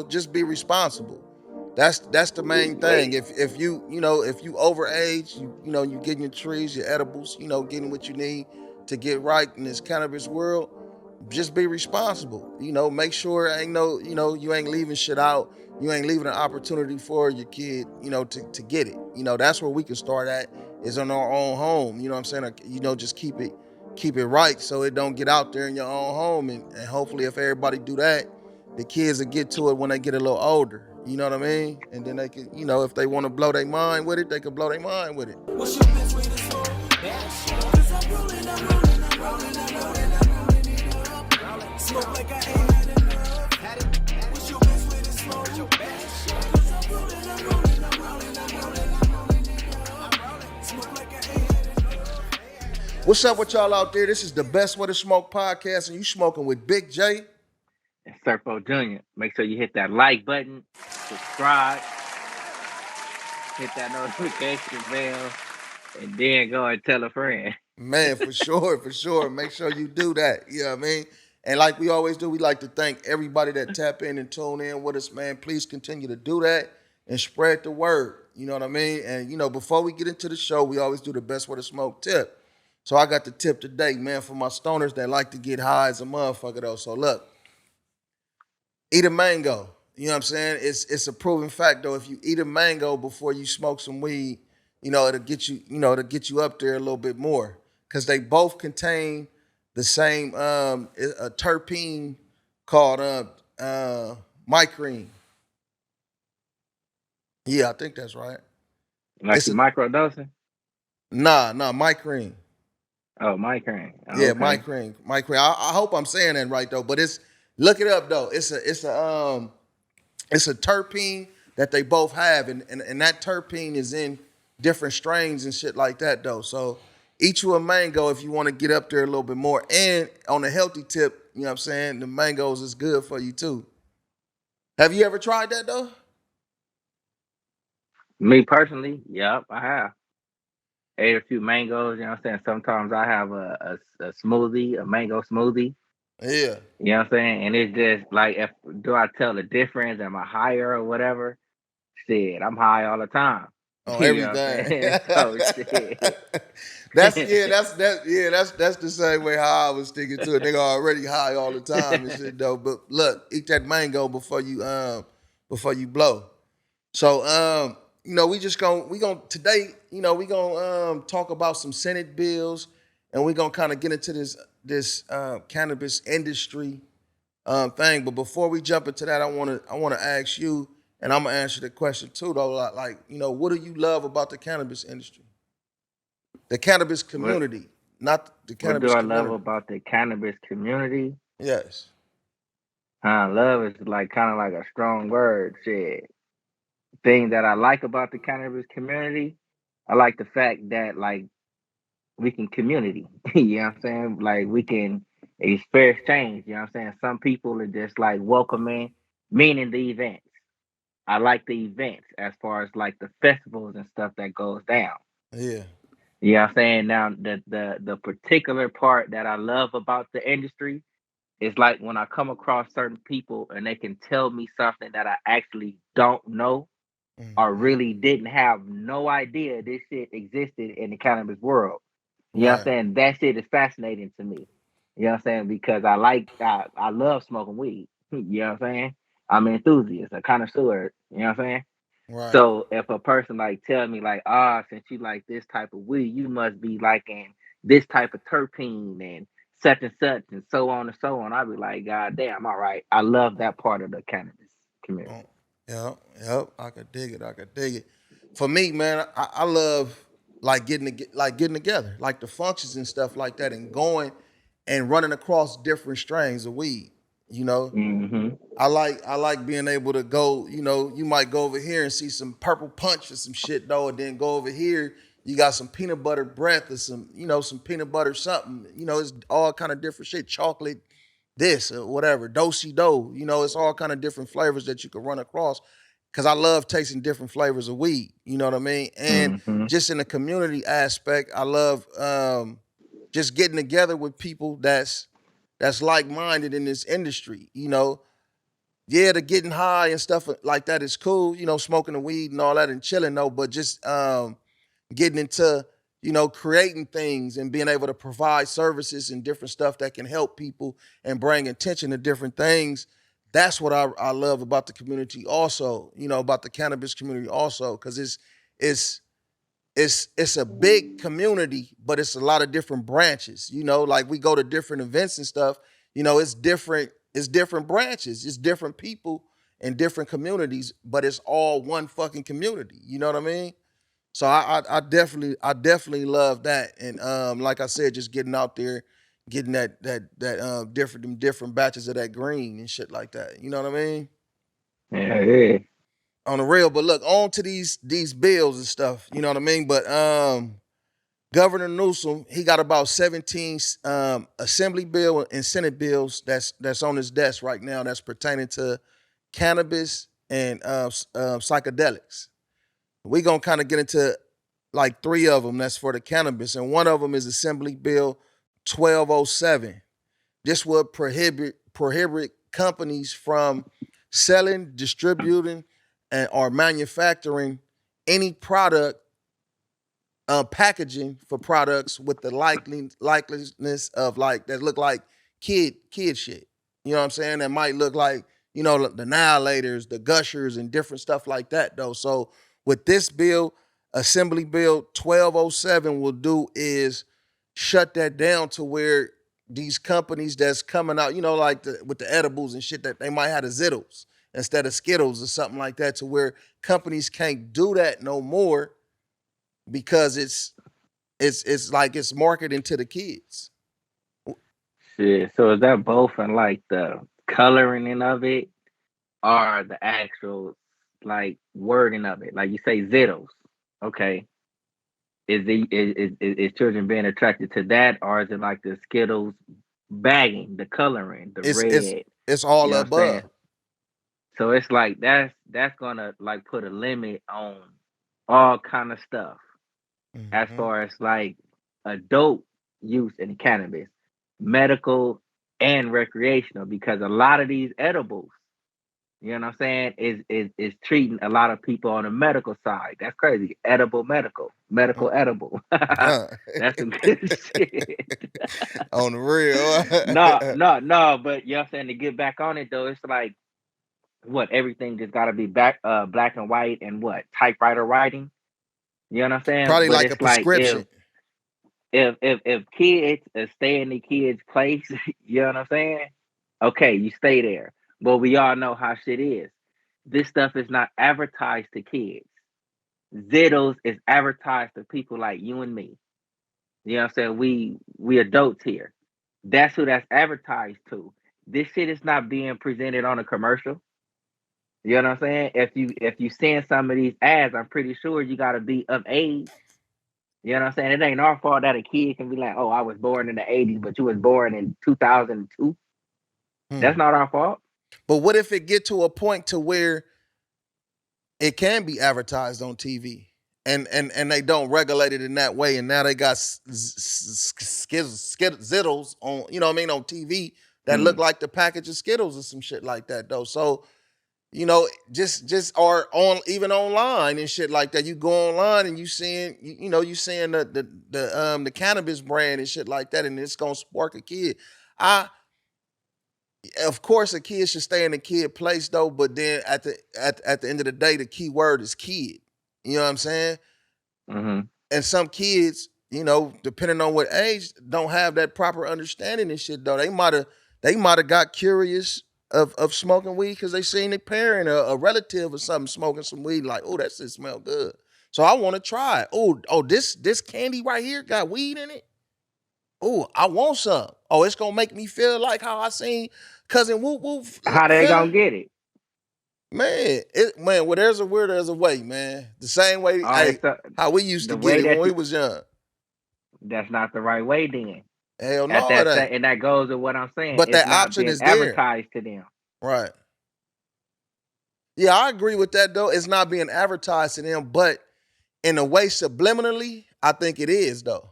just be responsible. That's the main thing. If if you overage, you getting your trees, your edibles, getting what you need to get right in this cannabis world. Just be responsible. Make sure ain't no, you ain't leaving shit out. You ain't leaving an opportunity for your kid, to get it. That's where we can start at is on our own home. You know what I'm saying? Just keep it right so it don't get out there in your own home. And hopefully if everybody do that, the kids will get to it when they get a little older. You know what I mean? And then they can, if they want to blow their mind with it, they can blow their mind with it. What's your best way to smoke? Cause I'm rolling, I'm rolling, I'm rolling, I'm rolling, I'm rolling it up. Smoke like I ain't had enough. What's your best way to smoke? Cause I'm rolling, I'm rolling, I'm rolling, I'm rolling, I'm rolling it up. Smoke like I ain't had enough. What's up with y'all out there? This is the Best Way to Smoke podcast, and you smoking with Big J and Serpo Jr. Make sure you hit that like button, subscribe, hit that notification bell, and then go and tell a friend. Man, for sure, for sure. Make sure you do that. You know what I mean? And like we always do, we like to thank everybody that tap in and tune in with us, man. Please continue to do that and spread the word. You know what I mean? And before we get into the show, we always do the Best Way to Smoke tip. So I got the tip today, man, for my stoners that like to get high as a motherfucker though. So look, eat a mango. You know what I'm saying? It's a proven fact though. If you eat a mango before you smoke some weed, it'll get you up there a little bit more because they both contain the same a terpene called mycrene. Yeah, I think that's right. Like It's you a microdosing? mycrene. Oh, migraine. Oh, Yeah, okay. mycrene. I hope I'm saying that right though. But look it up though. It's a terpene that they both have, and that terpene is in different strains and shit like that though. So eat you a mango if you want to get up there a little bit more. And on a healthy tip, you know what I'm saying, the mangoes is good for you too. Have you ever tried that though? Me personally, yep, I have. Ate a few mangoes, you know what I'm saying? Sometimes I have a smoothie, a mango smoothie. Yeah. You know what I'm saying? And it's just like, if do I tell the difference? Am I higher or whatever? Shit, I'm high all the time. On You know what I'm everything. saying? So shit. That's the same way how I was sticking to it. Nigga already high all the time and shit though. But look, eat that mango before you blow. So we gonna today, we gonna talk about some Senate bills, and we gonna kind of get into this cannabis industry thing. But before we jump into that, I wanna ask you, and I'm gonna answer the question too though. Like, what do you love about the cannabis industry, the cannabis what community, not the what do cannabis I love community? about the cannabis community? Yes. Love is like kind of like a strong word. Shit. Thing that I like about the cannabis community, I like the fact that like we can community. You know what I'm saying? Like we can experience change. You know what I'm saying? Some people are just like welcoming, meaning the events. I like the events as far as like the festivals and stuff that goes down. Yeah. You know what I'm saying? Now the particular part that I love about the industry is like when I come across certain people and they can tell me something that I actually don't know or Hmm. really didn't have no idea this shit existed in the cannabis world. You know what I'm Right. saying? That shit is fascinating to me. You know what I'm saying? Because I love smoking weed. You know what I'm saying? I'm an enthusiast, a connoisseur. You know what I'm saying? Right. So if a person like tell me like, since you like this type of weed, you must be liking this type of terpene and so on and so on. I'd be like, God damn, all right. I love that part of the cannabis Oh, community. yeah, yeah, I could dig it. I could dig it. For me, man, I love like getting together, like the functions and stuff like that, and going and running across different strains of weed. You know, Hmm. I like being able to go. You might go over here and see some purple punch or some shit though, and then go over here. You got some peanut butter breath or some peanut butter something. It's all kind of different shit. Chocolate, this or whatever, do do. It's all kind of different flavors that you can run across. Cause I love tasting different flavors of weed. You know what I mean? And Hmm. just in the community aspect, I love just getting together with people that's like minded in this industry. yeah, the getting high and stuff like that is cool, you know, smoking the weed and all that and chilling though, but just getting into, you know, creating things and being able to provide services and different stuff that can help people and bring attention to different things. That's what I love about the community also, you know, about the cannabis community also, because it's it's a big community, but it's a lot of different branches. You know, like we go to different events and stuff. You know, it's different branches. It's different people in different communities, but it's all one fucking community. You know what I mean? So I definitely love that. And like I said, just getting out there, getting that different batches of that green and shit like that. You know what I mean? Yeah, yeah. On the real. But look, on to these bills and stuff. You know what I mean? But Governor Newsom, he got about 17 assembly bill and Senate bills that's on his desk right now that's pertaining to cannabis and psychedelics. We're gonna kind of get into like three of them that's for the cannabis, and one of them is Assembly Bill 1207. This would prohibit companies from selling, distributing, and or manufacturing any product packaging for products with the likeliness of like that look like kid shit. You know what I'm saying? That might look like, you know, the annihilators, the gushers, and different stuff like that though. So with this bill, Assembly Bill 1207 will do is shut that down to where these companies that's coming out, you know, like with the edibles and shit, that they might have the Zittles instead of Skittles or something like that, to where companies can't do that no more because it's like it's marketing to the kids. Shit. So is that both in like the coloring of it or the actual like wording of it? Like you say Zittles. Okay. Is children being attracted to that, or is it like the Skittles bagging, the coloring, the It's it's red? it's You all know what I'm saying? above. So it's like that's gonna like put a limit on all kind of stuff as Mm-hmm. far as like adult use in cannabis, medical and recreational, because a lot of these edibles, you know what I'm saying, is treating a lot of people on the medical side. That's crazy. Edible medical edible. Huh. That's some good shit. On the real. No, no, no, but you know what I'm saying, to get back on it though, it's like what everything just gotta be black and white and what typewriter writing. You know what I'm saying? Probably But like a it's like prescription. if kids stay in the kids' place, you know what I'm saying? Okay, you stay there. But we all know how shit is. This stuff is not advertised to kids. Zittles is advertised to people like you and me. You know what I'm saying? We adults here. That's who that's advertised to. This shit is not being presented on a commercial. You know what I'm saying? If you send some of these ads, I'm pretty sure you gotta be of age. You know what I'm saying? It ain't our fault that a kid can be like, "Oh, I was born in the '80s, but you was born in 2002." Hmm. That's not our fault. But what if it get to a point to where it can be advertised on TV and they don't regulate it in that way, and now they got Skittles on, you know what I mean, on TV that look Hmm. like the package of Skittles or some shit like that though. So you know, just or on even online and shit like that. You go online and you seeing you know you seeing the cannabis brand and shit like that, and it's gonna spark a kid. I Of course a kid should stay in the kid place though, but then at the end of the day, the key word is kid. You know what I'm saying? Hmm. And some kids, you know, depending on what age, don't have that proper understanding and shit though. They might have got curious of smoking weed because they seen a parent or a relative or something smoking some weed, like, oh, that shit smell good. So I want to try it. Oh, this candy right here got weed in it. Oh, I want some. Oh, it's gonna make me feel like how I seen cousin Whoop Whoop How they gonna feeling. get it? Man, well, there's a will, there's a way, man. The same way, All right, hey, so how we used to the get way it when that we you was young. that's not the right way then. Hell At no, it that ain't. and that goes with what I'm saying. But It's that not option being is there. advertised to them. Right. Yeah, I agree with that though. It's not being advertised to them, but in a way subliminally, I think it is though.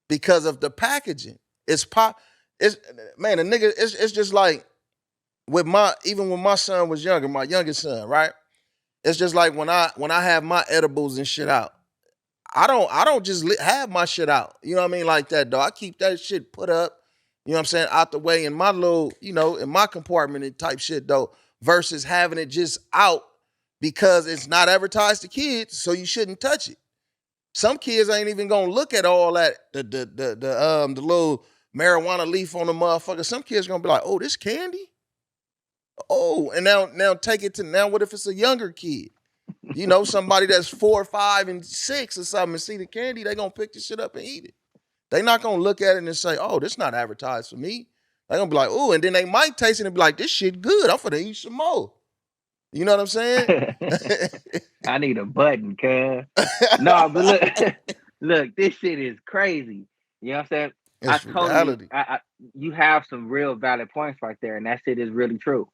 Because of the packaging. It's pop it's man, a nigga, it's just like even when my son was younger, my youngest son, right? It's just like when I have my edibles and shit out. I don't just have my shit out. You know what I mean? Like that, though. I keep that shit put up, you know what I'm saying, out the way in my little, in my compartment and type shit, though, versus having it just out because it's not advertised to kids, so you shouldn't touch it. Some kids ain't even gonna look at all that the little marijuana leaf on the motherfucker. Some kids gonna be like, oh, this candy? Oh, and now take it to now. What if it's a younger kid? Somebody that's 4, 5, and 6 or something and see the candy, they gonna pick the shit up and eat it. They not gonna look at it and say, "Oh, this not advertised for me." They gonna be like, "Ooh," and then they might taste it and be like, "This shit good. I'm finna eat some more." You know what I'm saying? I need a button, cuz. No, but look, look, this shit is crazy. You know what I'm saying? I It's totally, reality. you have some real valid points right there, and that shit is really true.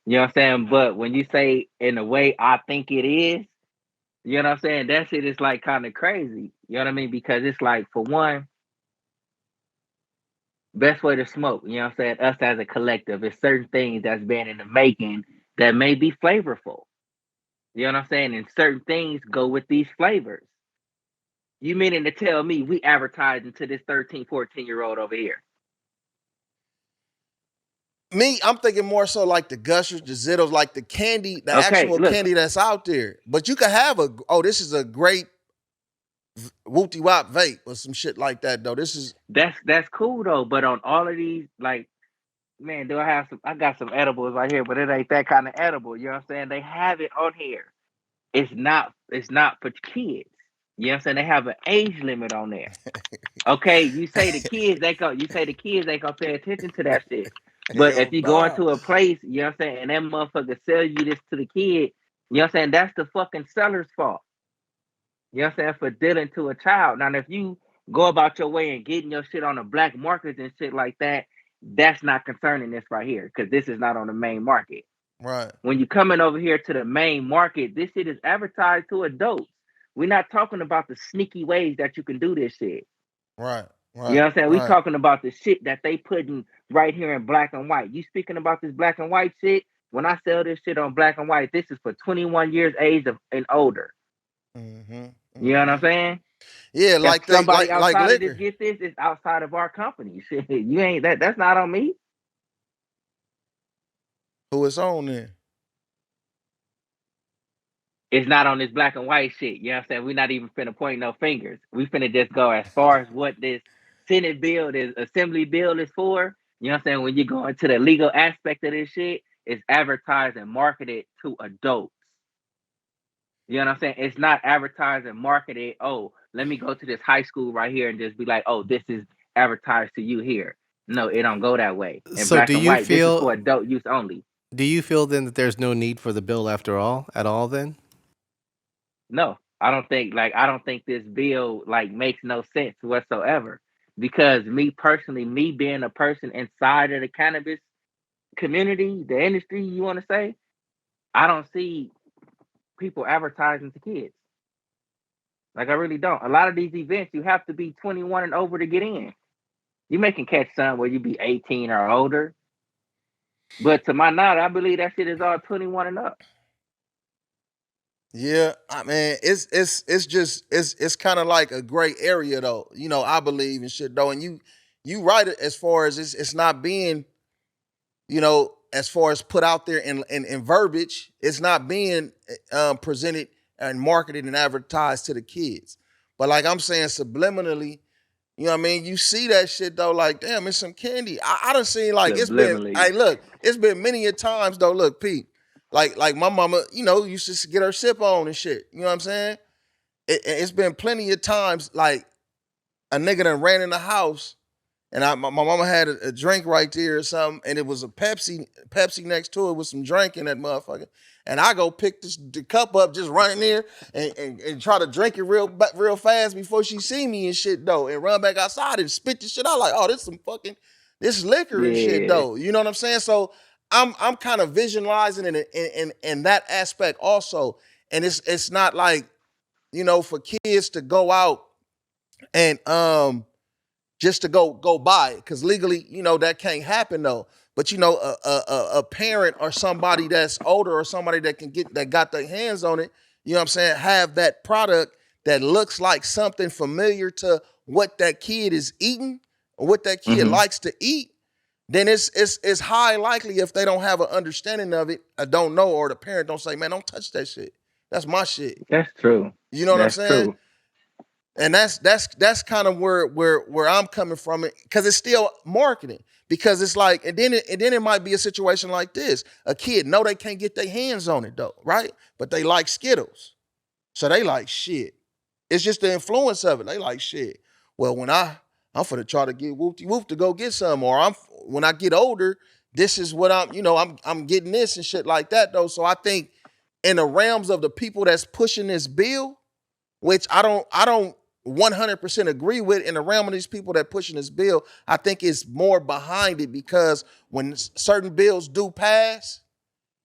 You know what I'm saying? But when you say in the way I think it is, you know what I'm saying? That shit is like kind of crazy. You know what I mean? Because it's like, for one, best way to smoke, you know what I'm saying? Us as a collective, is certain things that's been in the making that may be flavorful. You know what I'm saying? And certain things go with these flavors. You meaning to tell me we advertising to this 13, 14-year-old over here? Me, I'm thinking more so like the gushers, the Zittles, like the candy, the Okay, actual look, candy that's out there. But you could have this is a great wooty wop vape or some shit like that, though. This is that's cool though. But on all of these, like, man, do I have some? I got some edibles right here, but it ain't that kind of edible. You know what I'm saying? They have it on here. It's not for kids. You know what I'm saying? They have an age limit on there. Okay, you say the kids they gonna pay attention to that shit. But if hell you go nah. into a place, you know what I'm saying, and that motherfucker sell you this to the kid, you know what I'm saying, that's the fucking seller's fault. You know what I'm saying, for dealing to a child. Now, if you go about your way and getting your shit on the black markets and shit like that, that's not concerning this right here, because this is not on the main market. Right, When you coming over here to the main market, this shit is advertised to adults. We're not talking about the sneaky ways that you can do this shit. right, You know right, what I'm saying? We right. talking about the shit that they putting right here in black and white. You speaking about this black and white shit? When I sell this shit on black and white, this is for 21 years age and older. Mm-hmm. You know what I'm Mm-hmm. saying? Yeah, If like they somebody like outside of this liquor. get this, it's outside of our company. Shit, you ain't that. That's not on me. Who it's on then? It's not on this black and white shit. You know what I'm saying? We're not even finna point no fingers. We finna just go as far as what this Senate bill, this Assembly bill is for. You know what I'm saying? When you go into the legal aspect of this shit, it's advertised and marketed to adults. You know what I'm saying? It's not advertised and marketed. Oh, let me go to this high school right here and just be like, oh, this is advertised to you here. No, it don't go that way. In So black and white, this is for adult use only. do you feel then that there's no need for the bill after all at all then? No, I don't think this bill like makes no sense whatsoever. Because me personally, me being a person inside of the cannabis community, the industry, you want to say, I don't see people advertising to kids. Like, I really don't. A lot of these events, you have to be 21 and over to get in. You may can catch some where you be 18 or older, but to my knowledge, I believe that shit is all 21 and up. Yeah, I mean, it's kind of like a gray area though. I believe and shit though, and you right as far as it's not being, as far as put out there in verbiage, it's not being presented and marketed and advertised to the kids. But like I'm saying, subliminally, you know what I mean? You see that shit though, like, damn, it's some candy. I done seen like Subliminally. hey, look, it's been many a times though. Look, Pete, like my mama, used to get her sip on and shit. You know what I'm saying? It's been plenty of times like a nigga done ran in the house and my mama had a drink right there or something, and it was a Pepsi next to it with some drink in that motherfucker. And I go pick the cup up, just run in there and try to drink it real fast before she see me and shit though, and run back outside and spit the shit out like, oh, this liquor and shit Yeah. though. You know what I'm saying? So I'm kind of visualizing it in that aspect also, and it's not like for kids to go out and just to go buy it because legally, that can't happen though. But you know, a parent or somebody that's older or somebody that can get that got their hands on it, you know what I'm saying, have that product that looks like something familiar to what that kid is eating or what that kid Mm-hmm. likes to eat, then it's high likely if they don't have an understanding of it, or don't know, or the parent don't say, man, don't touch that shit. That's my shit. That's true. You know what I'm That's saying? true. And that's kind of where I'm coming from it, because it's still marketing. Because it's like, and then it might be a situation like this. A kid know they can't get their hands on it though, right? But they like Skittles. So they like shit. It's just the influence of it. They like shit. Well, I'm finna try to get whoopty whoop to go get some, or when I get older, this is what I'm getting this and shit like that though. So I think in the realms of the people that's pushing this bill, which I don't 100% agree with, in the realm of these people that pushing this bill, I think it's more behind it, because when certain bills do pass,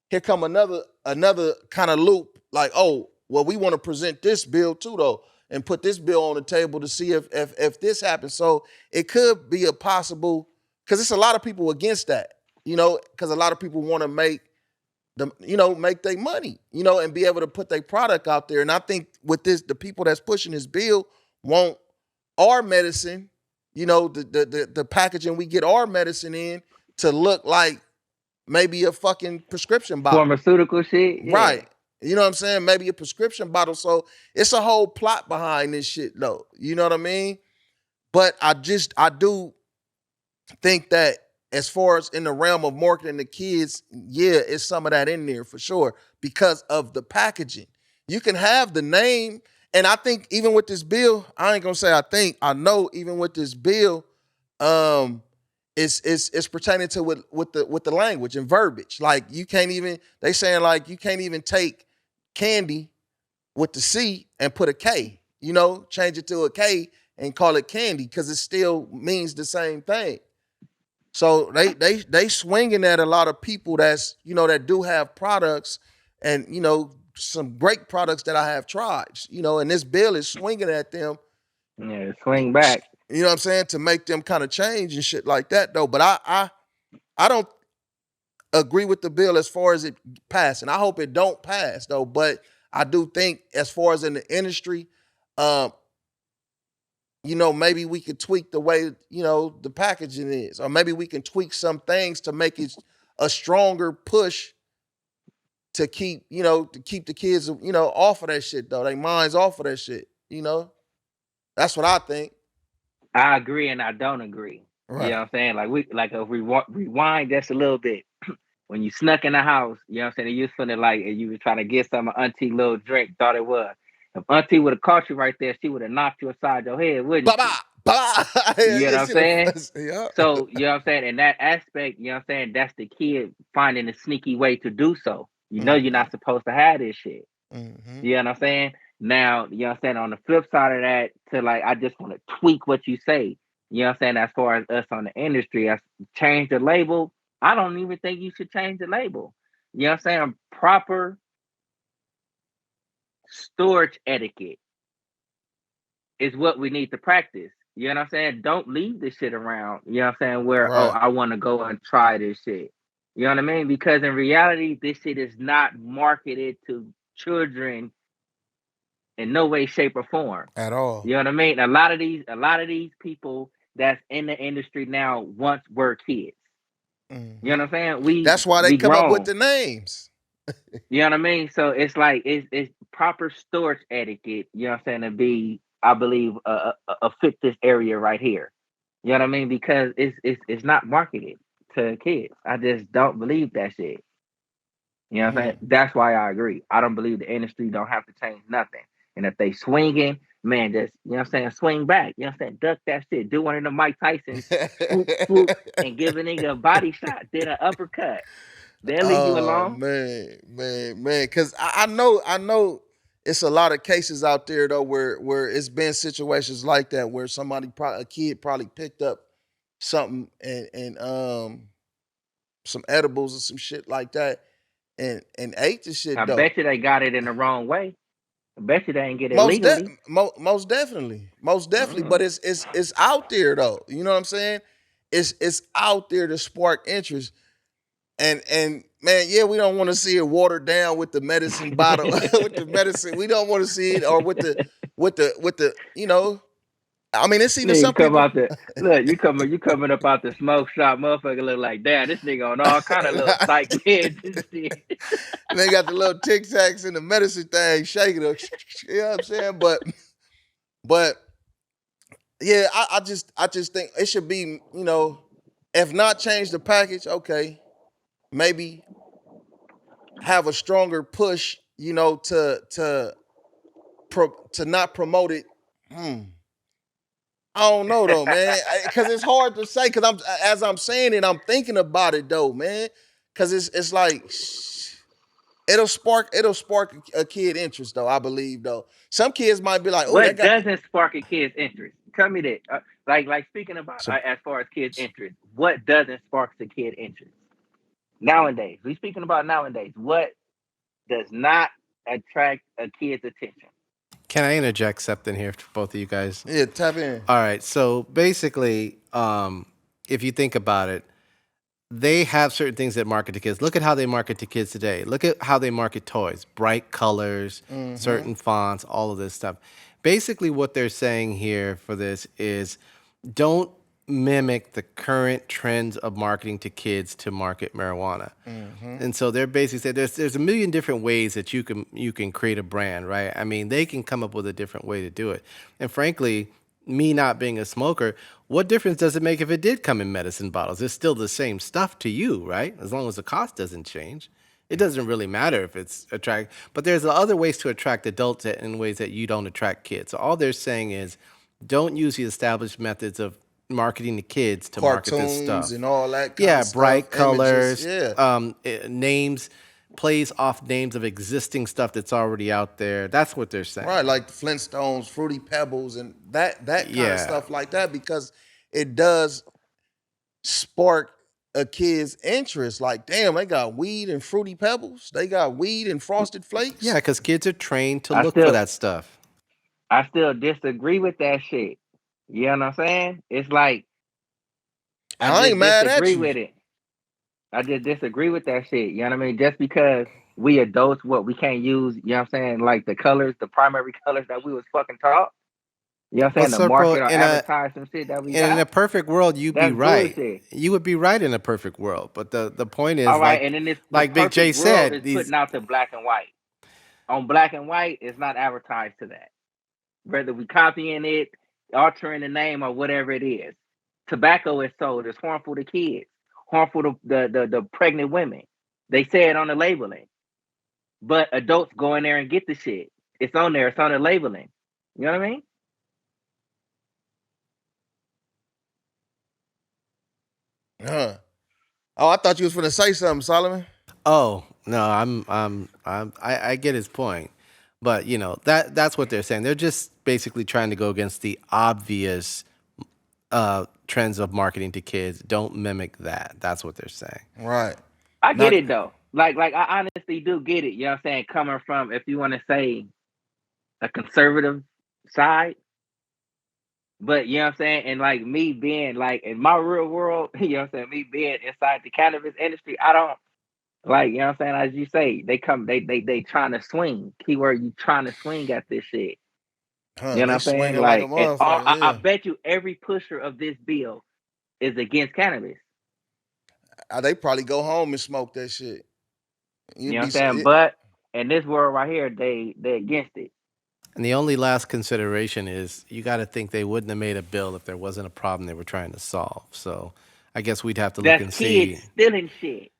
here come another kind of loop, like, oh, well, we want to present this bill too though, and put this bill on the table to see if this happens. So it could be a possible, because it's a lot of people against that, because a lot of people want to make their money, and be able to put their product out there. And I think with this, the people that's pushing this bill want our medicine, the packaging we get our medicine in, to look like maybe a fucking prescription bottle. Pharmaceutical shit. Yeah. Right. You know what I'm saying? Maybe a prescription bottle. So it's a whole plot behind this shit though. You know what I mean? But I do think that as far as in the realm of marketing the kids, yeah, it's some of that in there for sure, because of the packaging. You can have the name, and I think even with this bill, I ain't gonna say I know even with this bill, it's pertaining to with the language and verbiage. Like you can't even, they saying like you can't even take candy with the C and put a K, change it to a K and call it candy, because it still means the same thing. So they swinging at a lot of people that's that do have products, and some great products that I have tried. And this bill is swinging at them. Yeah. Swing back. You know what I'm saying, to make them kind of change and shit like that though. But I don't agree with the bill as far as it passing. I hope it don't pass though. But I do think as far as in the industry, um, maybe we could tweak the way, the packaging is, or maybe we can tweak some things to make it a stronger push to keep the kids, off of that shit though. Their minds off of that shit. That's what I think. I agree and I don't agree. You know Right. what I'm saying? Like if we rewind just a little bit. When you snuck in the house, you know what I'm saying? And you was feeling like you was trying to get some of Auntie little drink, thought it was. If Auntie would have caught you right there, she would have knocked you aside your head, wouldn't Blah blah she? blah. You know Yeah, what I'm saying? yeah. So, you know what I'm saying? In that aspect, you know what I'm saying? That's the kid finding a sneaky way to do so. You know you're Mm-hmm. not supposed to have this shit. Mm-hmm. You know what I'm saying? Now, you know what I'm saying? On the flip side of that, to like, I just want to tweak what you say. You know what I'm saying? As far as us on the industry, as change the label, I don't even think you should change the label. You know what I'm saying? Proper storage etiquette is what we need to practice. You know what I'm saying? Don't leave this shit around. You know what I'm saying? Where, oh, Right. I want to go and try this shit. You know what I mean? Because in reality, this shit is not marketed to children in no way, shape, or form. At You all. know what I mean? A lot of these people that's in the industry now once were kids. You know Mm-hmm. what I'm saying? We That's why they we come up with grown. the names. You know what I mean? So it's like it's proper storage etiquette. You know what I'm saying? To be, I believe, a fit this area right here. You know what I mean? Because it's not marketed to kids. I just don't believe that shit. You know what I'm saying? Mm. That's why I agree. I don't believe the industry don't have to change nothing. And if they swinging, man, just, you know what I'm saying, swing back. You know what I'm saying? Duck that shit. Do one of the Mike Tyson's, swoop, swoop, and give a nigga a body shot, then an uppercut. They'll leave you Oh alone. man. Cause I know it's a lot of cases out there though where it's been situations like that, where a kid probably picked up something and some edibles or some shit like that, and ate the I shit though. bet you they got it in the wrong way. I bet you they ain't get it legally. Most definitely, most definitely. But Mm. it's out there though. You know what I'm saying? It's out there to spark interest. and man, yeah, we don't want to see it watered down with the medicine bottle with the medicine. We don't want to see it or with the I mean, it's either Nigga some come people out the look, you coming up out the smoke shop, motherfucker look like damn, this nigga on all kind of little psych meds and shit. they got the little tic tacs and the medicine thing shaking them. You know what I'm saying? But yeah, I just think it should be, if not change the package, okay, maybe have a stronger push, to not promote it. Hmm. I don't know though, man, because it's hard to say. Because as I'm saying it, I'm thinking about it though, man. Because it's like it'll spark a kid interest though. I believe though. Some kids might be like, oh, that What got doesn't spark a kid's interest? Tell me that. Like speaking about some. as far as kids' interest, what doesn't spark a kid interest nowadays? We speaking about nowadays. What does not attract a kid's attention? Can I interject something here for both of you guys? Yeah, tap in. All right. So basically, if you think about it, they have certain things that market to kids. Look at how they market to kids today. Look at how they market toys, bright colors, Mm-hmm. certain fonts, all of this stuff. Basically, what they're saying here for this is don't mimic the current trends of marketing to kids to market marijuana. Mm-hmm. And so they're basically saying there's a million different ways that you can create a brand, right? I mean, they can come up with a different way to do it. And frankly, me not being a smoker, what difference does it make if it did come in medicine bottles? It's still the same stuff to you, right? As long as the cost doesn't change. It doesn't really matter if it's attract, but there's other ways to attract adults in ways that you don't attract kids. So all they're saying is don't use the established methods of marketing to kids to market this Cartoons stuff. and all that kind Yeah, of stuff, bright images. colors, Yeah. names, plays off names of existing stuff that's already out there. That's what they're saying. Right, like the Flintstones, Fruity Pebbles, and that kind of Yeah. stuff like that, because it does spark a kid's interest. Like, damn, they got weed and Fruity Pebbles. They got weed and Frosted Yeah, Flakes. because kids are trained to I look for still that stuff. I still disagree with that shit. You know what I'm saying? It's like I I ain't just mad at disagree you. with it. I just disagree with that shit. You know what I mean? Just because we adults, what we can't use, you know what I'm saying, like the colors, the primary colors that we was fucking taught, you know what I'm But saying, to Serpo, market or advertise some shit that we in a got, perfect world, you'd be that's right. bullshit. You would be right in a perfect world. But the point All is, right, and then the like Big perfect J world said, is these putting out the black and white. On black and white, it's not advertised to that. Whether we copying it, altering the name, or whatever it is. Tobacco is sold. It's harmful to kids, harmful to the pregnant women. They say it on the labeling. But adults go in there and get the shit. It's on there. It's on the labeling. You know what I mean? Huh. Oh, I thought you was finna say something, Solomon. oh no, I get his point, but that's what they're saying. They're just basically trying to go against the obvious trends of marketing to kids. Don't mimic that. That's what they're saying. Right. I get Not. it though. Like I honestly do get it. You know what I'm saying? Coming from, if you want to say, a conservative side. But you know what I'm saying? And like me being like in my real world, you know what I'm saying, me being inside the cannabis industry, I don't like, you know what I'm saying, as you say, they trying to swing. Keyword, you trying to swing at this shit. Huh. You know They what I'm saying? swinging like a Like, and motherfucker. I Yeah. bet you every pusher of this bill is against cannabis. They probably go home and smoke that shit. You You'd know be. what I'm saying? But in this world right here, they against it. And the only last consideration is you got to think they wouldn't have made a bill if there wasn't a problem they were trying to solve. So I guess we'd have to look That's and kids see. stealing shit.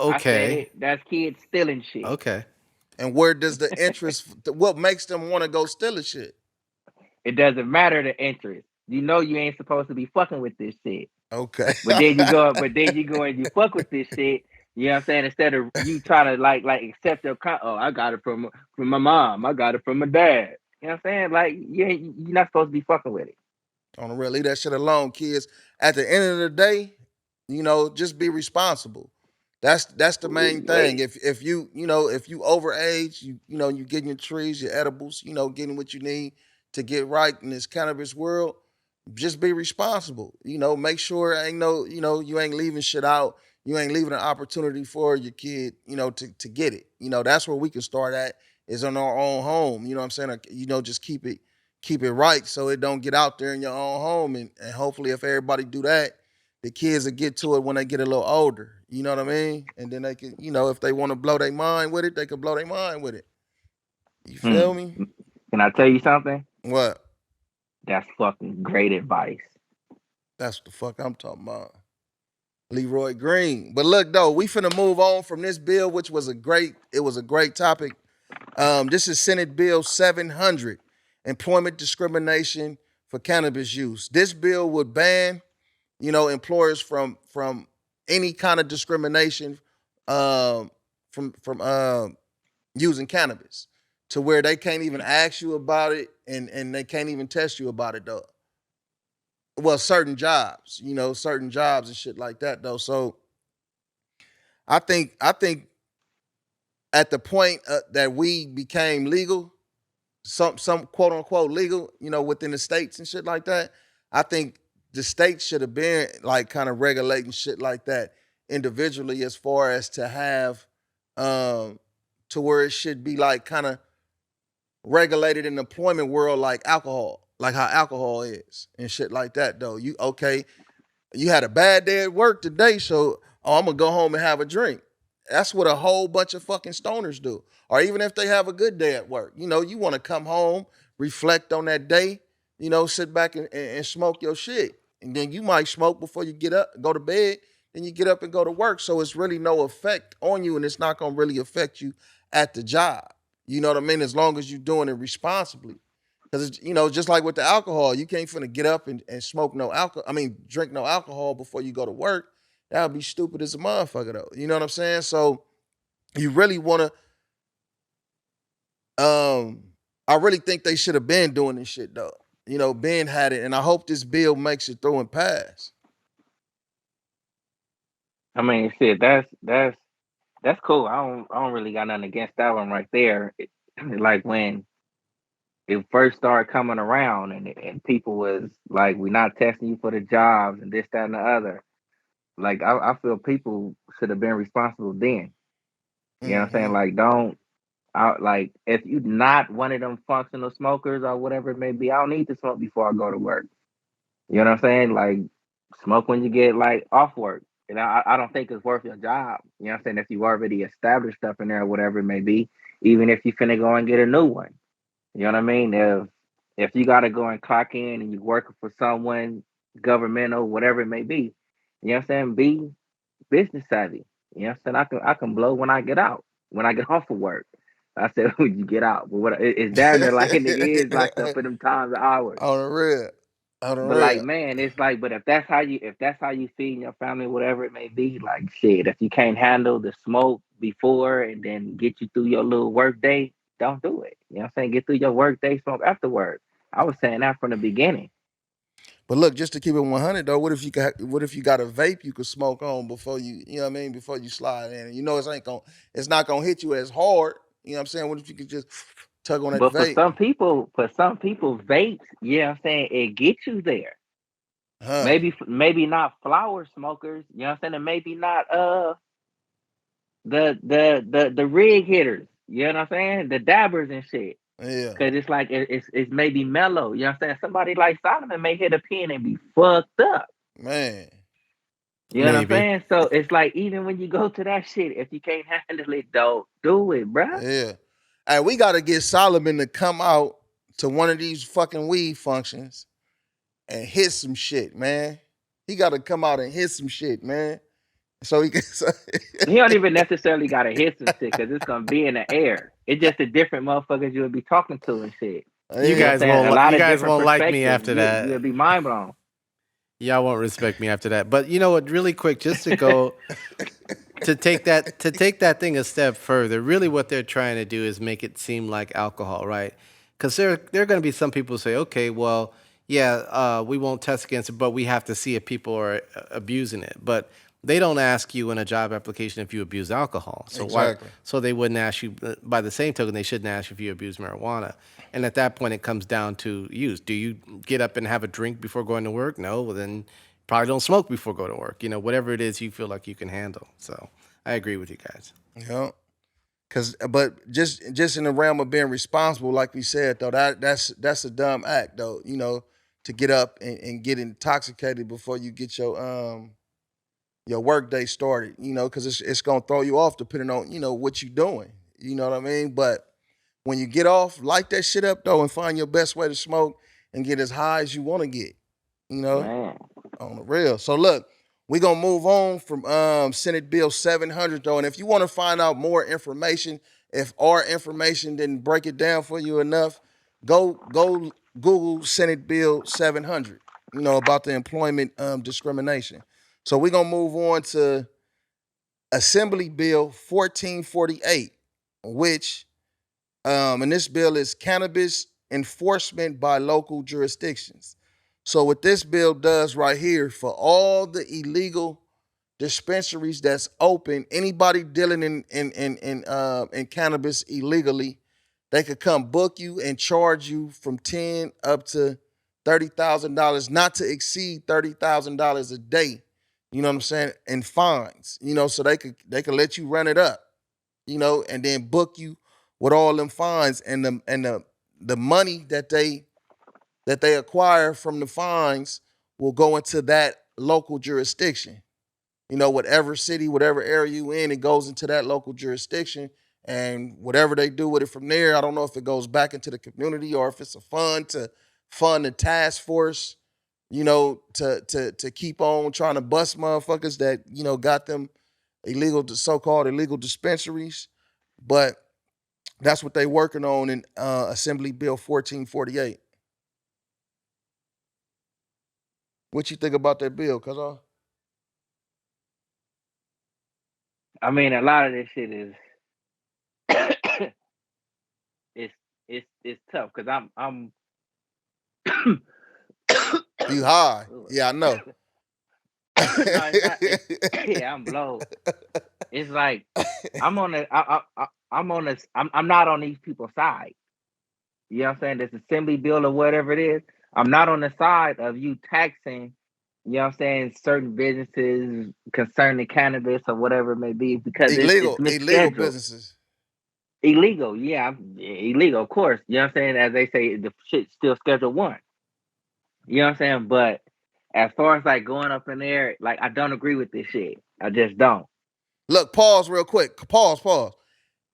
I said Okay, it. That's kids stealing shit. okay. And where does the interest? What makes them want to go steal a shit? It doesn't matter the interest. You know you ain't supposed to be fucking with this shit. Okay. But then you go and you fuck with this shit. You know what I'm saying? Instead of you trying to like accept your oh, I got it from my mom. I got it from my dad. You know what I'm saying? Like you're not supposed to be fucking with it. On the real, leave that shit alone, kids. At the end of the day, just be responsible. That's the main thing. Wait. If you overage, you getting your trees, your edibles, getting what you need to get right in this cannabis world. Just be responsible. Make sure ain't no, you ain't leaving shit out. you ain't leaving an opportunity for your kid, to get it. That's where we can start at is on our own home. You know what I'm saying? Just keep it right so it don't get out there in your own home, and hopefully if everybody do that, the kids will get to it when they get a little older. You know what I mean? And then they can, if they want to blow their mind with it, they can blow their mind with it. You Hmm. feel me? Can I tell you something? What? That's fucking great advice. That's what the fuck I'm talking about. Leroy Green. But look though, we finna move on from this bill, which was a great topic. This is Senate Bill 700, employment discrimination for cannabis use. This bill would ban, employers from any kind of discrimination, from using cannabis, to where they can't even ask you about it, and they can't even test you about it though. Well, certain jobs and shit like that though. So I think at the point that we became legal, some quote unquote legal, within the states and shit like that, I think the states should have been like kind of regulating shit like that individually, as far as to have, um to where it should be like kind of regulated in the employment world, like alcohol, like how alcohol is and shit like that though. You okay, you had a bad day at work today, so I'm gonna go home and have a drink. That's what a whole bunch of fucking stoners do. Or even if they have a good day at work, you want to come home, reflect on that day, sit back and smoke your shit. And then you might smoke before you get up, go to bed, then you get up and go to work. So it's really no effect on you, and it's not gonna really affect you at the job. You know what I mean? As long as you're doing it responsibly. Because it's, just like with the alcohol, you can't finna get up and smoke no alcohol. I mean, drink no alcohol before you go to work. That would be stupid as a motherfucker, though. You know what I'm saying? So you really wanna, I really think they should have been doing this shit though. Ben had it, and I hope this bill makes it through and pass. I mean, shit, that's cool. I don't really got nothing against that one right there. Like when it first started coming around, and people was like, "We're not testing you for the jobs and this, that, and the other." Like I feel people should have been responsible then. You know what I'm saying? Mm-hmm. Like don't like if you not one of them functional smokers or whatever it may be, I don't need to smoke before I go to work. You know what I'm saying? Like smoke when you get like off work. And I don't think it's worth your job. You know what I'm saying? If you already established stuff in there, whatever it may be, even if you finna go and get a new one. You know what I mean? If you gotta go and clock in and you working for someone governmental, whatever it may be, you know what I'm saying? Be business savvy. You know what I'm saying? I can blow when I get out, when I get off of work. I said when you get out, but it's down there like a nigga is locked up for them times and hours. On the real. On the But like, real. man, it's like, but if that's how you feed your family, whatever it may be, like shit, if you can't handle the smoke before and then get you through your little work day, don't do it. You know what I'm saying? Get through your work day, smoke afterward. I was saying that from the beginning. But look, just to keep it 100 though, what if you got a vape you could smoke on before you know what I mean, before you slide in? And it's not gonna hit you as hard. You know what I'm saying? What if you could just tug on that But for vape? some people, vapes, you know what I'm saying, it gets you there. Huh. Maybe not flower smokers, you know what I'm saying, and maybe not the rig hitters, you know what I'm saying, the dabbers and shit. Yeah. Cause it's like it's maybe mellow. You know what I'm saying? Somebody like Solomon may hit a pin and be fucked up. Man. You know what I'm Maybe. saying? So it's like even when you go to that shit, if you can't handle it, don't do it, bruh. Yeah. Hey, we gotta get Solomon to come out to one of these fucking weed functions and hit some shit, man. He gotta come out and hit some shit, man. So he can He don't even necessarily gotta hit some shit because it's gonna be in the air. It's just the different motherfuckers you'll be talking to and shit. You You know yeah. what I'm guys saying? won't. A lot You of guys different won't like me perspectives. after You'll that. be mind blown. Y'all won't respect me after that. But you know what? Really quick, just to go to take that thing a step further. Really, what they're trying to do is make it seem like alcohol, right? Because there are going to be some people who say, okay, well, yeah, we won't test against it, but we have to see if people are abusing it. But they don't ask you in a job application if you abuse alcohol. So why? Exactly. So they wouldn't ask you. By the same token, they shouldn't ask you if you abuse marijuana. And at that point, it comes down to use. Do you get up and have a drink before going to work? No. Well, then probably don't smoke before go to work. Whatever it is you feel like you can handle. So I agree with you guys. Yeah. But just in the realm of being responsible, like we said though, that's a dumb act though. To get up and get intoxicated before you get your work day started. Because it's gonna throw you off depending on what you're doing. You know what I mean? But when you get off, light that shit up though, and find your best way to smoke and get as high as you want to get. You know, Man. on the real. So look, we're gonna move on from Senate Bill 700 though, and if you want to find out more information, if our information didn't break it down for you enough, go Google Senate Bill 700. About the employment discrimination. So we're gonna move on to Assembly Bill 1448, which and this bill is cannabis enforcement by local jurisdictions. So what this bill does right here, for all the illegal dispensaries that's open, anybody dealing in cannabis illegally, they could come book you and charge you from $10 up to $30,000, not to exceed $30,000 a day. You know what I'm saying? And fines. So they could let you run it up. And then book you with all them fines and the money that they acquire from the fines will go into that local jurisdiction. Whatever city, whatever area you in, it goes into that local jurisdiction. And whatever they do with it from there, I don't know if it goes back into the community or if it's a fund to fund the task force, to keep on trying to bust motherfuckers that, got them so-called illegal dispensaries. But that's what they working on in Assembly Bill 1448. What you think about that bill, cuz? I mean, a lot of this shit is it's tough because I'm You high? Yeah, I know. no, it's not. Yeah, I'm low. It's like I'm on the I'm on this I'm not on these people's side. You know what I'm saying? This assembly bill or whatever it is. I'm not on the side of you taxing, you know what I'm saying, certain businesses concerning cannabis or whatever it may be because it's illegal misscheduled. businesses. Illegal, yeah, illegal, of course. You know what I'm saying? As they say, the shit's still schedule one. You know what I'm saying? But as far as like going up in there, like I don't agree with this shit. I just don't. Look, pause real quick. Pause.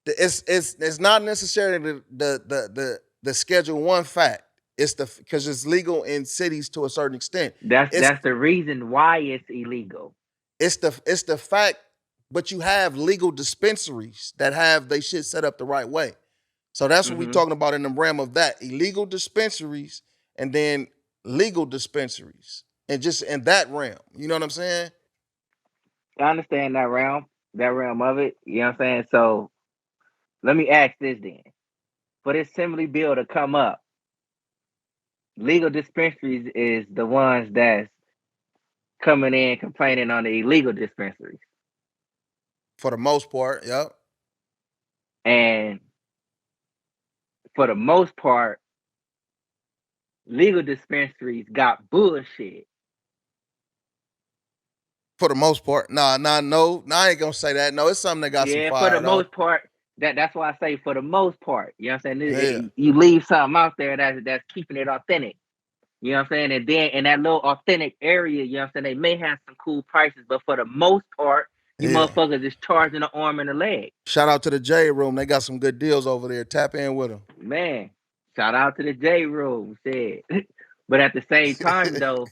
It's not necessarily the Schedule 1 fact. It's because it's legal in cities to a certain extent. It's That's the reason why it's illegal. it's the fact, but you have legal dispensaries that have they shit set up the right way. So that's what we're Mm-hmm. talking about in the realm of that. Illegal dispensaries and then legal dispensaries. And just in that realm. You know what I'm saying? I understand that realm of it. You know what I'm saying? So let me ask this then. For this assembly bill to come up, legal dispensaries is the ones that's coming in complaining on the illegal dispensaries. For the most part, yep. And for the most part, legal dispensaries got bullshit. For the most part. No, I ain't gonna say that. No, it's something that got some Yeah, for the fire though. most part, that's why I say for the most part. You know what I'm saying? Yeah. You leave something out there that's keeping it authentic. You know what I'm saying? And then in that little authentic area, you know what I'm saying, they may have some cool prices, but for the most part, you Yeah. motherfuckers is charging an arm and a leg. Shout out to the J Room. They got some good deals over there. Tap in with them. Man, shout out to the J Room, said. But at the same time, though,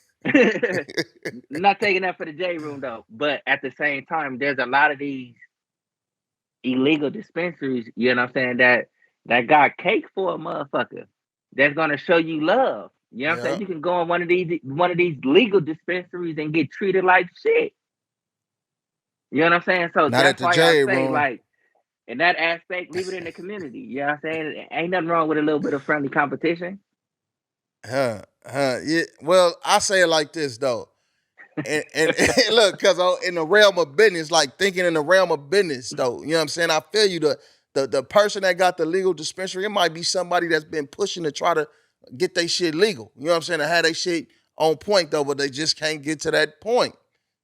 not taking that for the J Room, though, but at the same time, there's a lot of these illegal dispensaries, you know what I'm saying, that got cake for a motherfucker that's gonna show you love. You know what I'm Yeah. saying? You can go in one of these legal dispensaries and get treated like shit. You know what I'm saying? So Not at that's the why I J say, Room. like, in that aspect, leave it in the community. You know what I'm saying? Ain't nothing wrong with a little bit of friendly competition. Yeah. Well, I say it like this though. And look, because in the realm of business, like thinking in the realm of business, though, you know what I'm saying? I feel you. The person that got the legal dispensary, it might be somebody that's been pushing to try to get their shit legal. You know what I'm saying? To have their shit on point though, but they just can't get to that point.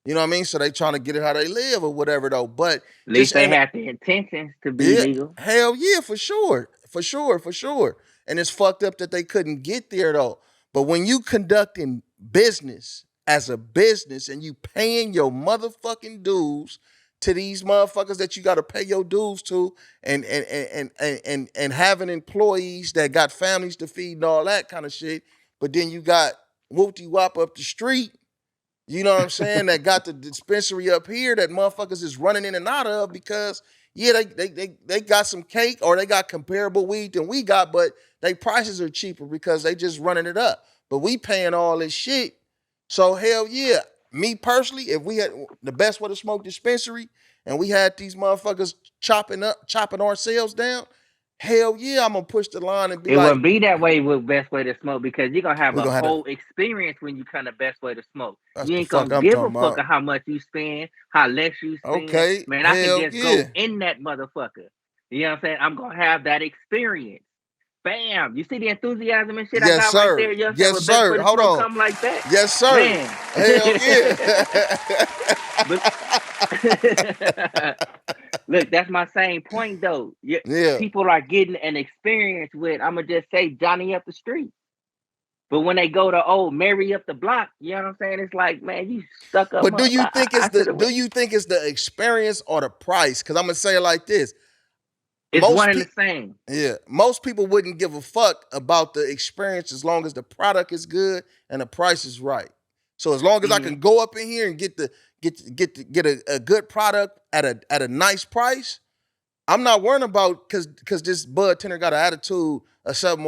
You know what I mean? So they trying to get it how they live or whatever though. But At least just they and have the intentions to be yeah, legal. hell yeah, for sure. For sure, for sure. And it's fucked up that they couldn't get there though. But when you conducting business as a business and you paying your motherfucking dues to these motherfuckers that you gotta pay your dues to and having employees that got families to feed and all that kind of shit, but then you got whoopty wop up the street, you know what I'm saying? That got the dispensary up here that motherfuckers is running in and out of because yeah, they got some cake or they got comparable weed than we got, but they prices are cheaper because they just running it up. But we paying all this shit. So hell yeah. Me personally, if we had the best way to smoke dispensary and we had these motherfuckers chopping ourselves down, hell yeah, I'm gonna push the line and be It like, wouldn't be that way with best way to smoke because you're gonna have we're a gonna have to. whole experience when you come to best way to smoke. That's You the ain't fuck gonna I'm give a talking fuck about. of how much you spend, how less you spend. Okay, Man, I can hell just go yeah. in that motherfucker. You know what I'm saying? I'm gonna have that experience. Bam! You see the enthusiasm and shit I Yes, got right there. there? You know what I'm saying? Yes, With best way sir. to Hold smoke on. come like that, Yes, sir. man. Hell yeah. But look, that's my same point though. Yeah. People are getting an experience with, I'm gonna just say, Johnny up the street. But when they go to Mary up the block, you know what I'm saying? It's like, man, you stuck up, But do motherfucker. you think it's I the should have do went. you think it's the experience or the price? Because I'm gonna say it like this. It's Most one and the people same. Yeah, most people wouldn't give a fuck about the experience as long as the product is good and the price is right. So as long as I Mm-hmm. can go up in here and get a good product at a nice price, I'm not worrying about because this bud tender got an attitude or something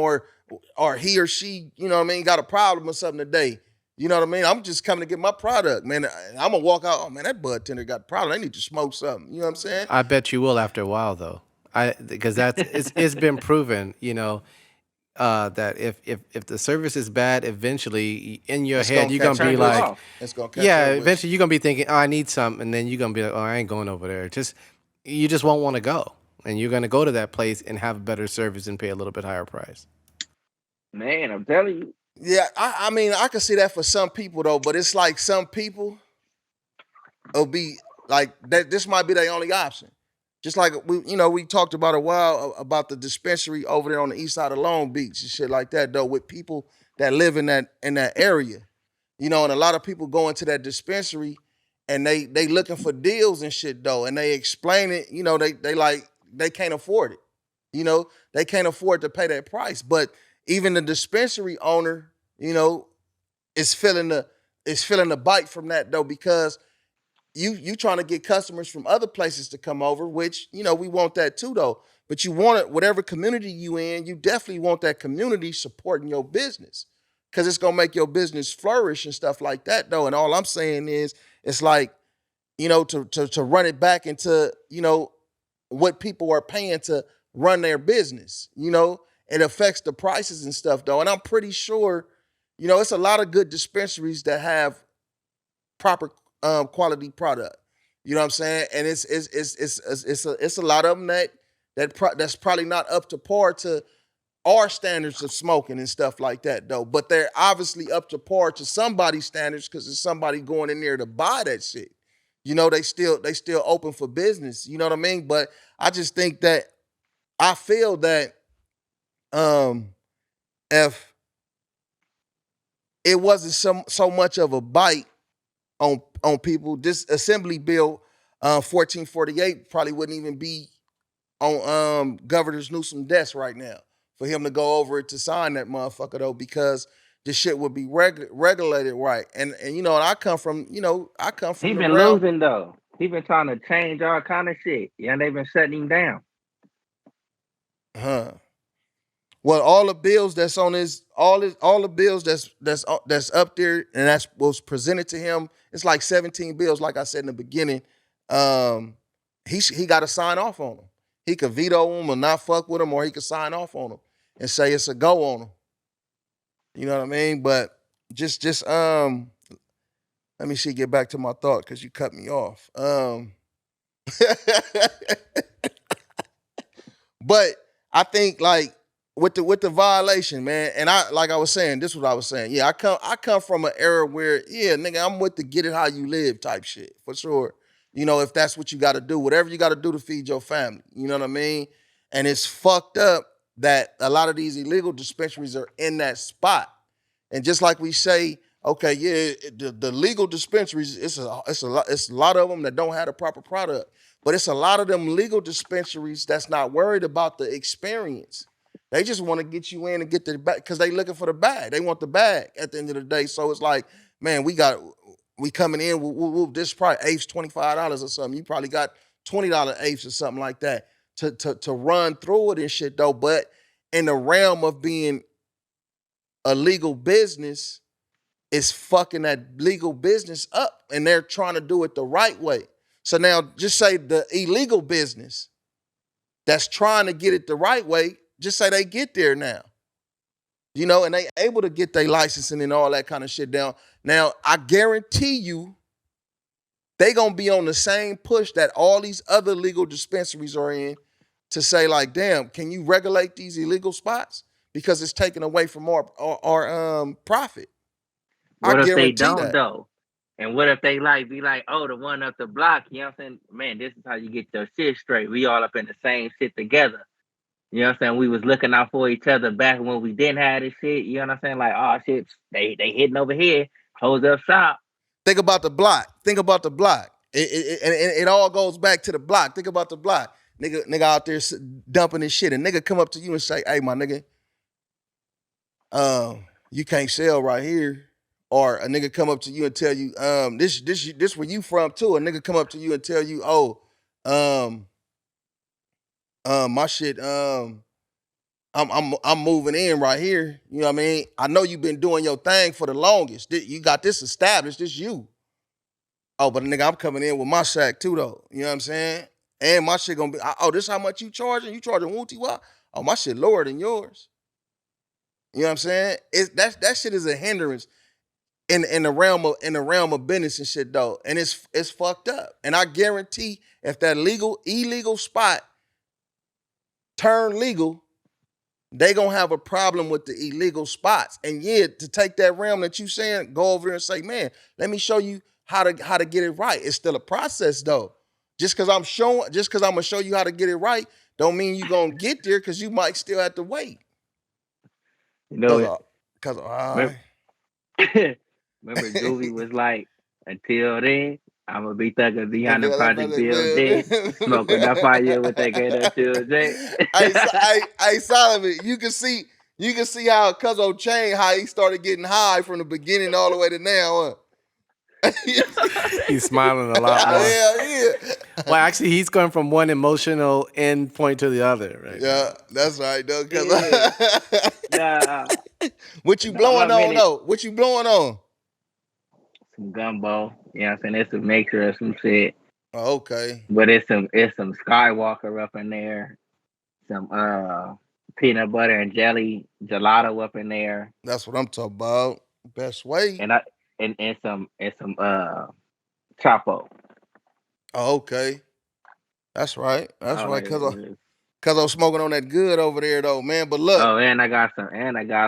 or he or she, you know what I mean, got a problem or something today. You know what I mean? I'm just coming to get my product, man. I'm gonna walk out. Oh man, that bud tender got a problem. They need to smoke something. You know what I'm saying? I bet you will after a while, though. Because it's been proven, that if the service is bad, eventually in your It's head gonna you're gonna catch up be Turn you with you. like, off. It's gonna catch yeah. up with Eventually you're gonna be thinking, oh, I need some, and then you're gonna be like, oh, I ain't going over there. You just won't want to go, and you're gonna go to that place and have better service and pay a little bit higher price. Man, I'm telling you. you. Yeah, I mean I can see that for some people though, but it's like some people will be like that. This might be their only option. Just like we talked about a while about the dispensary over there on the east side of Long Beach and shit like that though, with people that live in that area. And a lot of people go into that dispensary and they looking for deals and shit though, and they explain it. They can't afford it. They can't afford to pay that price. But even the dispensary owner, is feeling the bite from that though because you trying to get customers from other places to come over, which we want that too though. But you want it, whatever community you in, you definitely want that community supporting your business because it's gonna make your business flourish and stuff like that though. And all I'm saying is, it's like to run it back into what people are paying to run their business. It affects the prices and stuff though. And I'm pretty sure, it's a lot of good dispensaries that have proper quality product. You know what I'm saying? And it's a lot of them that's probably not up to par to our standards of smoking and stuff like that though. But they're obviously up to par to somebody's standards because there's somebody going in there to buy that shit. They still open for business. You know what I mean? But I just think that I feel that um if it wasn't so much of a bite on people, this Assembly Bill 1448 probably wouldn't even be on Governor Newsom's desk right now for him to go over it to sign that motherfucker though, because this shit would be regulated right. And I come He from the been realm. losing though. He been trying to change all kind of shit. Yeah, they've been shutting him down. Huh. Well, all the bills that's on all the bills that's up there and that's was presented to him. It's like 17 bills, like I said in the beginning. Um, he got to sign off on them. He could veto them or not fuck with them, or he could sign off on them and say it's a go on them. You know what I mean? But just let me see. Get back to my thought because you cut me off. But I think like with the violation, man. And I like I was saying, this is what I was saying. Yeah, I come from an era where, yeah, nigga, I'm with the get it how you live type shit for sure. You know, if that's what you got to do, whatever you got to do to feed your family. You know what I mean? And it's fucked up that a lot of these illegal dispensaries are in that spot. And just like we say, okay, yeah, the legal dispensaries, it's a lot of them that don't have the proper product, but it's a lot of them legal dispensaries that's not worried about the experience. They just want to get you in and get the bag because they looking for the bag. They want the bag at the end of the day. So it's like, man, we coming in. This is probably apes $25 or something. You probably got $20 apes or something like that to run through it and shit though. But in the realm of being a legal business, is fucking that legal business up, and they're trying to do it the right way. So now, just say the illegal business that's trying to get it the right way, just say they get there now, you know, and they able to get their licensing and all that kind of shit down. Now, I guarantee you, they gonna be on the same push that all these other legal dispensaries are in to say like, damn, can you regulate these illegal spots because it's taken away from our profit. I What if they guarantee don't that. though? And what if they like be like, oh, the one up the block, you know what I'm saying? Man, this is how you get your shit straight. We all up in the same shit together. You know what I'm saying? We was looking out for each other back when we didn't have this shit. You know what I'm saying? Like, oh shit, they hitting over here, hold up shop. Think about the block. Think about the block. It all goes back to the block. Think about the block. Nigga out there dumping his shit, and nigga come up to you and say, "Hey, my nigga, you can't sell right here." Or a nigga come up to you and tell you, this where you from too. A nigga come up to you and tell you, oh, um, my shit, I'm moving in right here. You know what I mean? I know you've been doing your thing for the longest. You got this established. This you. Oh, but nigga, I'm coming in with my sack too, though. You know what I'm saying? And my shit gonna be, oh, this how much you charging? You charging Wooty Wah? Oh, my shit lower than yours. You know what I'm saying? That shit is a hindrance in the realm of business and shit though. And it's fucked up. And I guarantee if that illegal spot turn legal, they gonna have a problem with the illegal spots. And yeah, to take that realm that you saying, go over there and say, man, let me show you how to get it right. It's still a process though. Just because I'm gonna show you how to get it right, don't mean you gonna get there because you might still have to wait. You know, Cause remember, remember Juvie was like, until then, I'm gonna be thugging behind the project building, smoking that fire with that gator children. Hey, Solomon, you can see how Cuzzo changed, how he started getting high from the beginning all the way to now. Huh? He's smiling a lot more. Yeah. Well, actually, he's going from one emotional end point to the other, right? Yeah, that's right, though. Nah, What you blowing on, though? What you blowing on? some gumbo. You know what I'm saying? It's a mixture of some shit. Oh, okay. But it's some Skywalker up in there. Some peanut butter and jelly gelato up in there. That's what I'm talking about. Best way. And some Chapo. Oh, okay. That's right. That's Oh, right. Cause I'm smoking on that good over there though, man. But look. Oh, and I got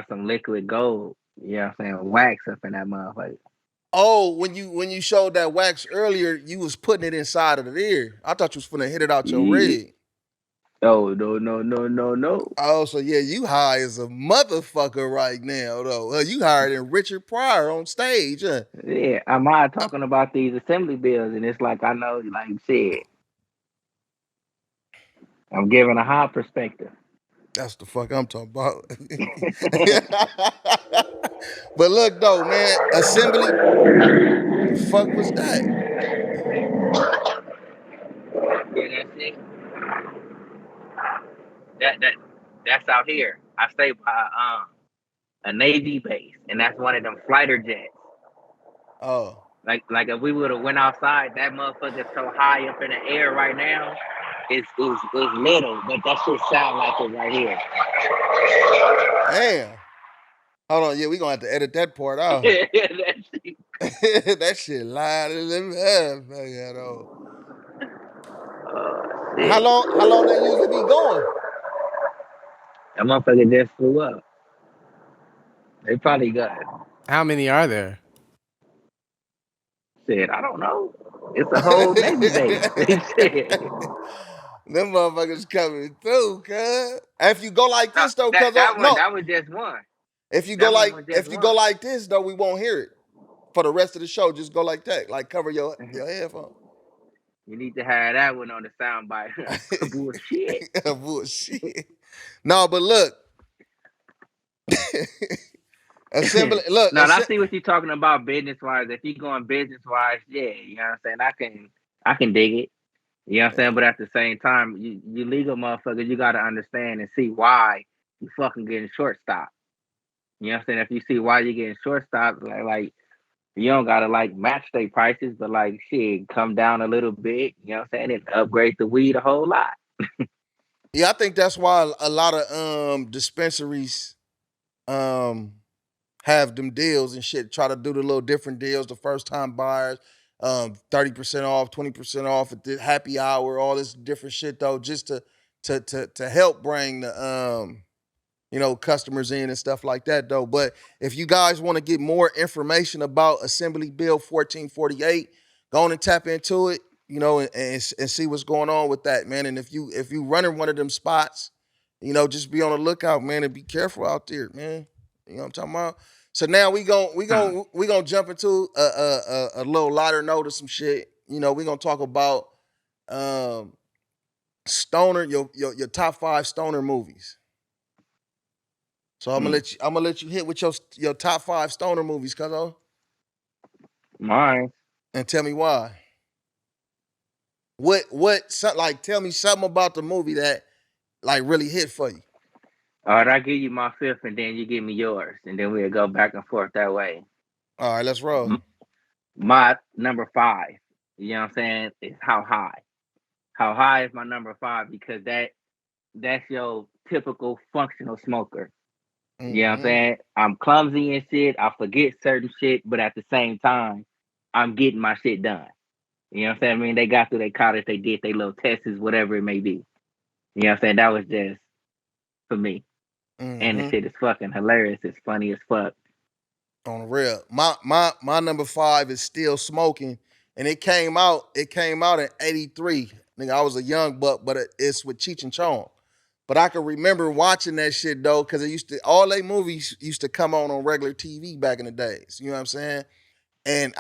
some liquid gold. You know what I'm saying? Wax up in that motherfucker. Oh, when you showed that wax earlier, you was putting it inside of the ear. I thought you was finna hit it out your rig. Oh, no. Oh, so yeah, you high as a motherfucker right now, though. You higher than Richard Pryor on stage, huh? Yeah, I'm high talking about these assembly bills, and it's like I know, like shit. I'm giving a high perspective. That's the fuck I'm talking about. But look though, man, assembly. The fuck was that? Yeah, that's it. That's out here. I stay by a Navy base, and that's one of them fighter jets. Oh. Like if we would have went outside, that motherfucker's so high up in the air right now. It's little, but that shit sound like it right here. Damn. Hold on, yeah, we gonna have to edit that part out. That shit loud as though. How long they usually be going? That motherfucker just flew up. They probably got How many are there? said, I don't know. It's a whole Navy base. They said. Them motherfuckers coming through, cuz. If you go like No, this though, that cuz that one no. that was just one. If you go That one like was just if you go one. like this though, we won't hear it. For the rest of the show, just go like that. Like cover your headphones. You need to have that one on the soundbite. Bullshit. Bullshit. No, but look. Assembly look, No, and I see what you're talking about business wise. If you're going business wise, yeah, you know what I'm saying? I can dig it. You know what I'm saying? But at the same time, you legal motherfuckers, you gotta understand and see why you fucking getting shortstop. You know what I'm saying? If you see why you're getting shortstop, like you don't gotta like match their prices, but like shit, come down a little bit, you know what I'm saying? And upgrade the weed a whole lot. yeah, I think that's why a lot of dispensaries um have them deals and shit. Try to do the little different deals. The first time buyers, 30% off, 20% off at the happy hour, all this different shit though, just to help bring the customers in and stuff like that though. But if you guys want to get more information about Assembly Bill 1448, go on and tap into it, and see what's going on with that, man. And if you running one of them spots, just be on the lookout, man, and be careful out there, man. You know what I'm talking about? So now we gonna jump into a little lighter note of some shit. We gonna talk about um stoner your top 5 stoner movies. So Hmm. I'm gonna let you hit with your top 5 stoner movies, cuzzo, Mine. and tell me why. Like tell me something about the movie that like really hit for you. All right, I give you my fifth and then you give me yours. And then we'll go back and forth that way. All right, let's roll. My number five, you know what I'm saying, is How High. How High is my number five because that's your typical functional smoker. You know what I'm Mm-hmm. saying? I'm clumsy and shit. I forget certain shit, but at the same time, I'm getting my shit done. You know what I'm saying? I mean, they got through their college, they did their little tests, whatever it may be. You know what I'm saying? That was just for me. And the Mm-hmm. shit is fucking hilarious. It's funny as fuck. On the real. My number 5 is Still Smoking. And it came out in 83. Nigga, I was a young buck, but it's with Cheech and Chong. But I can remember watching that shit though, because it used to all they movies used to come on regular TV back in the days. You know what I'm saying? And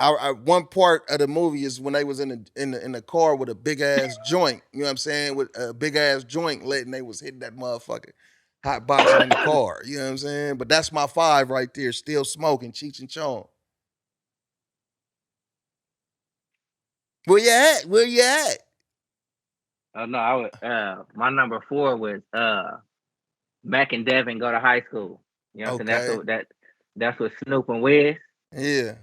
one part of the movie is when they was in the car with a big ass joint. You know what I'm saying? With a big ass joint lit, and they was hitting that motherfucker, hot boxing in the car. You know what I'm saying? But that's my 5 right there. Still Smoking, Cheech and Chong. Where you at? Where you at? Oh no, I would my number four was Mac and Devin go to high school. You know what I'm saying? Okay. That's what Snoop and Wiz. Yeah.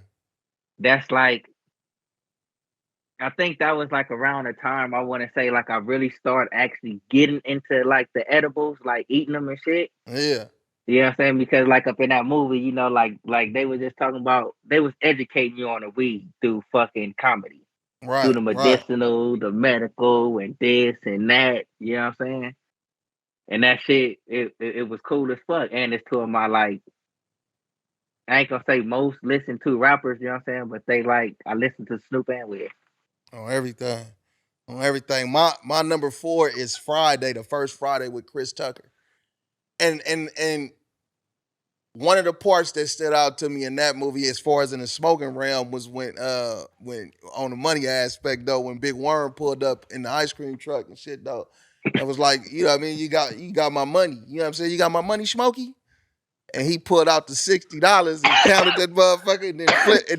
That's like I think that was like around the time I want to say like I really started actually getting into like the edibles, like eating them and shit. Yeah. You know what I'm saying? Because like up in that movie, like they were just talking about they was educating you on the weed through fucking comedy. Through Right. the Right. medicinal, the medical and this and that. You know what I'm saying? And that shit, it was cool as fuck. And it's two of my like I ain't gonna say most listen to rappers, you know what I'm saying? But they like I listen to Snoop and Wiz. On everything. On everything. My number 4 is Friday, the first Friday with Chris Tucker. And one of the parts that stood out to me in that movie, as far as in the smoking realm, was when on the money aspect though, when Big Worm pulled up in the ice cream truck and shit though, and was like, you know what I mean, you got my money, you know what I'm saying, you got my money, Smokey, and he pulled out the $60 and counted that motherfucker, and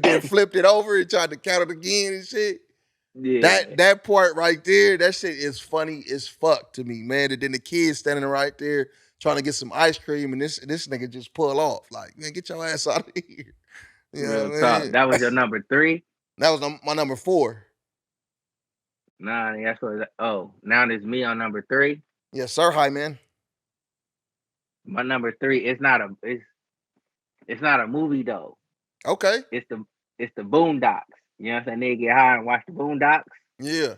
then flipped it over and tried to count it again and shit. Yeah. That part right there, that shit is funny as fuck to me, man. And then the kids standing right there trying to get some ice cream, and this nigga just pull off like, man, get your ass out of here. You know Real what I talk. mean? That was your number three? That was my number 4. Nah, that's what now it's me on number three. Yes, sir. Hi, man. My number three is not it's not a movie though. Okay. It's the Boondocks. You know what I'm saying? They get high and watch the Boondocks Yeah.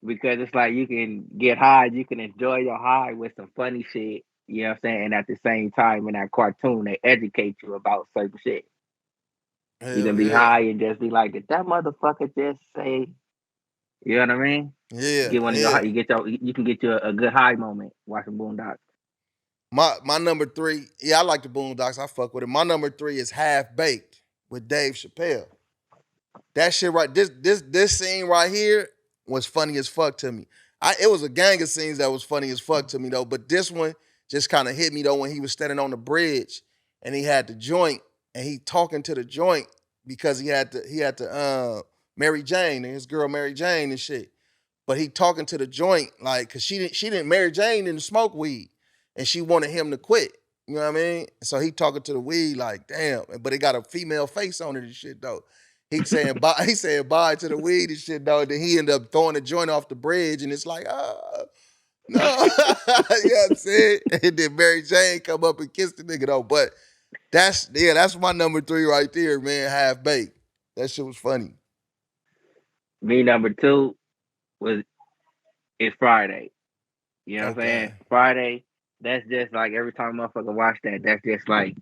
because it's like you can get high, you can enjoy your high with some funny shit. You know what I'm saying? And at the same time, in that cartoon, they educate you about certain shit. You can Hell be yeah. high and just be like, did that motherfucker just say? You know what I mean? Yeah, Get one of your yeah. high, you can get you a good high moment watching Boondocks. My number three, yeah, I like the Boondocks. I fuck with it. My number three is Half Baked with Dave Chappelle. That shit right, this scene right here was funny as fuck to me. It was a gang of scenes that was funny as fuck to me though, but this one just kind of hit me though when he was standing on the bridge and he had the joint and he talking to the joint because he had to Mary Jane and his girl Mary Jane and shit. But he talking to the joint like cause she didn't Mary Jane didn't smoke weed and she wanted him to quit. You know what I mean? So he talking to the weed like, damn, but it got a female face on it and shit though. He saying bye, he saying bye to the weed and shit though. Then he ended up throwing the joint off the bridge and it's like, no. You know what I'm saying? And then Mary Jane come up and kiss the nigga though. But that's my number three right there, man. Half baked. That shit was funny. Me number two was it's Friday. You know what I'm saying? Okay. Friday. That's just like every time a motherfucker watch that, that's just like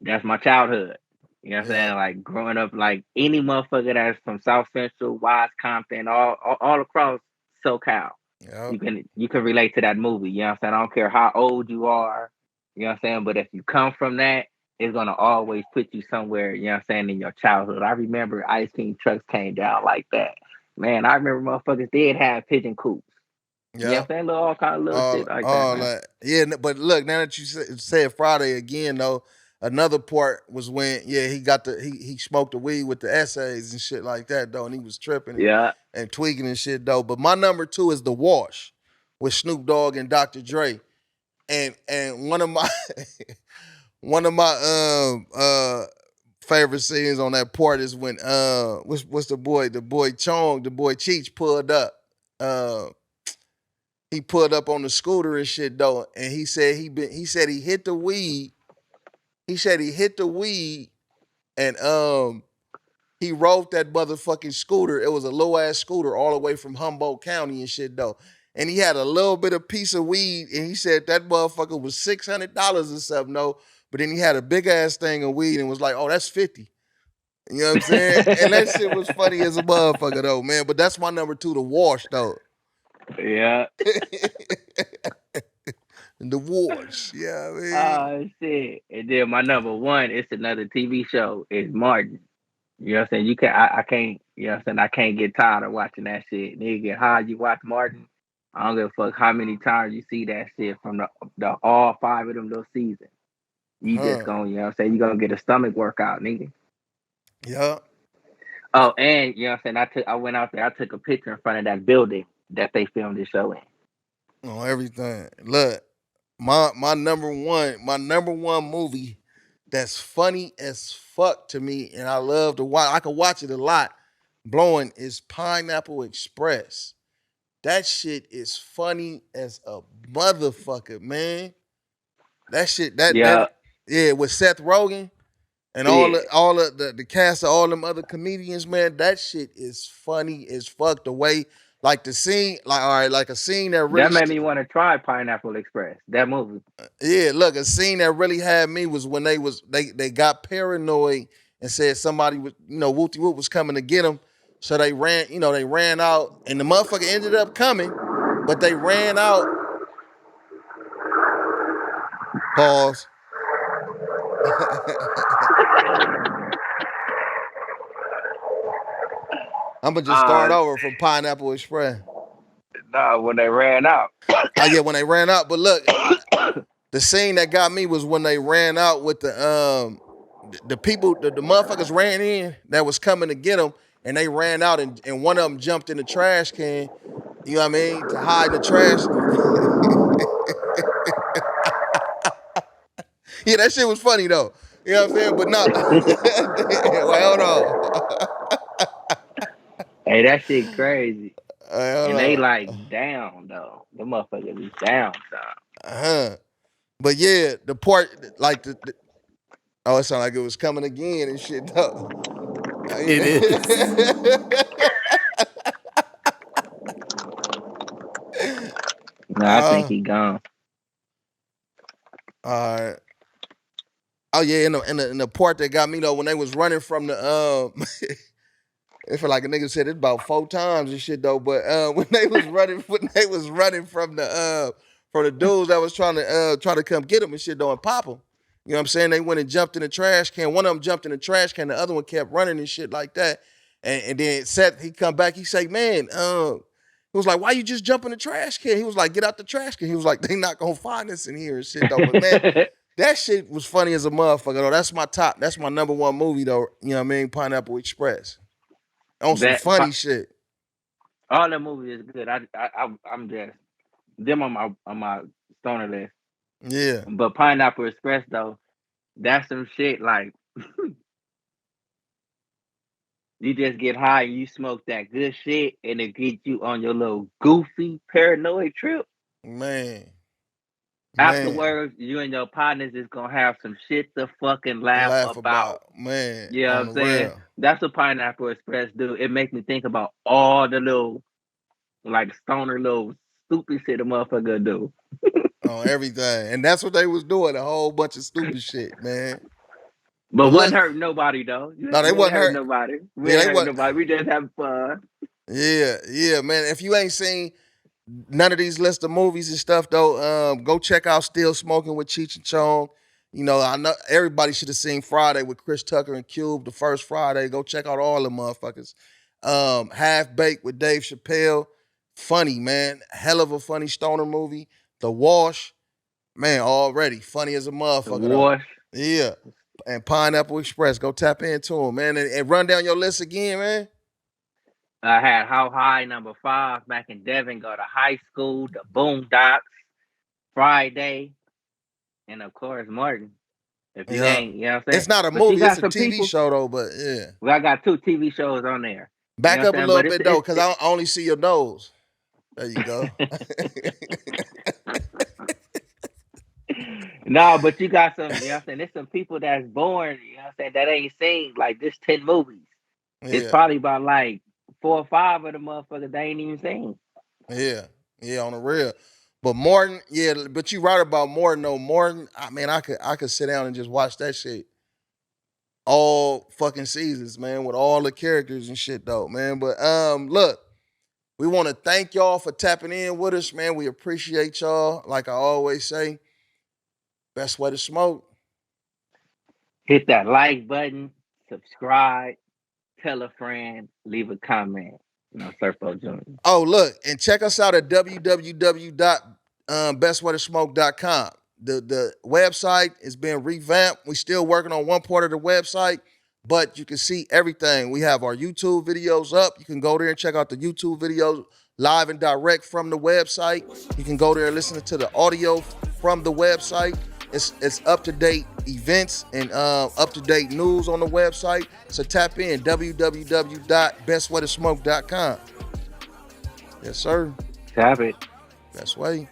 that's my childhood. You know what I'm Yeah. saying? Like growing up, like any motherfucker that's from South Central, Wise Compton, all across SoCal, Yeah. you can relate to that movie. You know what I'm saying? I don't care how old you are. You know what I'm saying? But if you come from that, it's gonna always put you somewhere. You know what I'm saying in your childhood. I remember ice cream trucks came down like that. Man, I remember motherfuckers did have pigeon coops. You know what Yeah. I'm saying? Little all kind of little shit like that, All man. that. Yeah, but look, now that you said Friday again, though, another part was when he smoked the weed with the essays and shit like that though, and he was tripping Yeah. and tweaking and shit though. But my number two is the Wash with Snoop Dogg and Dr. Dre, and one of my favorite scenes on that part is when what's the boy Chong, the boy Cheech pulled up. Uh, he pulled up on the scooter and shit though, and he said he hit the weed. He said he hit the weed and he rode that motherfucking scooter. It was a low ass scooter all the way from Humboldt County and shit though. And he had a little bit of piece of weed, and he said that motherfucker was $600 or something though. But then he had a big ass thing of weed and was like, "Oh, that's 50." You know what I'm saying? And that shit was funny as a motherfucker though, man. But that's my number two, the Wash though. Yeah. The Wash, yeah, I mean. Oh shit. And then my number one, it's another TV show, is Martin. You know what I'm saying? I can't, you know what I'm saying? I can't get tired of watching that shit. Nigga, how you watch Martin? I don't give a fuck how many times you see that shit from the all five of them little seasons. You just Huh. gonna, you know what I'm saying? You gonna get a stomach workout, nigga. Yeah. Oh, and you know what I'm saying? I went out there, I took a picture in front of that building that they filmed the show in. On everything. Look, my number one movie that's funny as fuck to me, and I love to watch. I can watch it a lot. Blowing is Pineapple Express. That shit is funny as a motherfucker, man. That shit, that Yeah, yeah, with Seth Rogen and yeah. the cast of all them other comedians, man. That shit is funny as fuck. The way, like the scene, like all right, like a scene that really That made me want to try Pineapple Express. That movie. yeah, look, a scene that really had me was when they got paranoid and said somebody was, Wooty Woot was coming to get them. So they ran out and the motherfucker ended up coming, but they ran out. Pause. I'm gonna just start Uh over from Pineapple Express. no, when they ran out. Yeah, when they ran out, but look, the scene that got me was when they ran out with the people, the motherfuckers ran in that was coming to get them, and they ran out, and one of them jumped in the trash can. You know what I mean? To hide in the trash. Yeah, that shit was funny though. You know what I'm saying? But no, wait, hold on. Hey, that shit crazy. Wait, hold And they on. like down though. The motherfuckers is down, son. Uh-huh. But yeah, the part like oh, it sounded like it was coming again and shit though. It is. No, I think uh, he gone. Uh, oh yeah, in the part that got me though, when they was running from the it felt like a nigga said it about 4 times and shit though. But when they was running from the dudes that was trying to come get them and shit though and pop them. You know what I'm saying? They went and jumped in the trash can. One of them jumped in the trash can. The other one kept running and shit like that. And then Seth, he come back. He say, man, he was like, why you just jump in the trash can? He was like, get out the trash can. He was like, they not gonna find us in here and shit though. But man, that shit was funny as a motherfucker though. That's my number one movie though. You know what I mean? Pineapple Express. On some funny shit. All the movies is good. I'm just them on my stoner list. Yeah. But Pineapple Express though, that's some shit like you just get high and you smoke that good shit and it gets you on your little goofy paranoid trip. Man. Afterwards, you and your partners is gonna have some shit to fucking laugh about. Man. You know what I'm saying? Real. That's what Pineapple Express do. It makes me think about all the little like stoner little stupid shit a motherfucker do. On everything. And that's what they was doing, a whole bunch of stupid shit, man. But wasn't hurting nobody though. No, they wasn't hurting nobody. We ain't hurting nobody. We just having fun. Yeah, man. If you ain't seen none of these list of movies and stuff though, go check out Still Smoking with Cheech and Chong. You know, I know everybody should have seen Friday with Chris Tucker and Cube, the first Friday. Go check out all the motherfuckers. Half Baked with Dave Chappelle. Funny, man. Hell of a funny stoner movie. The Wash. Man, already funny as a motherfucker. The Wash. Though. Yeah. And Pineapple Express. Go tap into them, man. And run down your list again, man. I had How High number 5, Mac and Devin Go to High School, The Boondocks, Friday, and of course Martin. If you ain't, you know what I'm saying? It's not a movie, it's a TV show though, but yeah. Well, I got 2 TV shows on there. Back up a little bit though, because I only see your nose. There you go. No, but you got some, you know what I'm saying? There's some people that's born, you know what I'm saying, that ain't seen like this 10 movies. Yeah. It's probably about like 4 or 5 of the motherfuckers they ain't even seen. Yeah, on the real. But Morton, yeah, but you right about Morton though. Morton, I could sit down and just watch that shit all fucking seasons, man, with all the characters and shit though, man. But look, we want to thank y'all for tapping in with us, man. We appreciate y'all. Like I always say, best way to smoke. Hit that like button, subscribe, tell a friend, leave a comment. Surfo Jr. Oh, look, and check us out at www.bestwaytosmoke.com. The website is being revamped. We're still working on one part of the website, but you can see everything. We have our YouTube videos up. You can go there and check out the YouTube videos live and direct from the website. You can go there and listen to the audio from the website. It's up-to-date events and up-to-date news on the website. So tap in, www.bestwaytosmoke.com. Yes, sir. Tap it. Best way.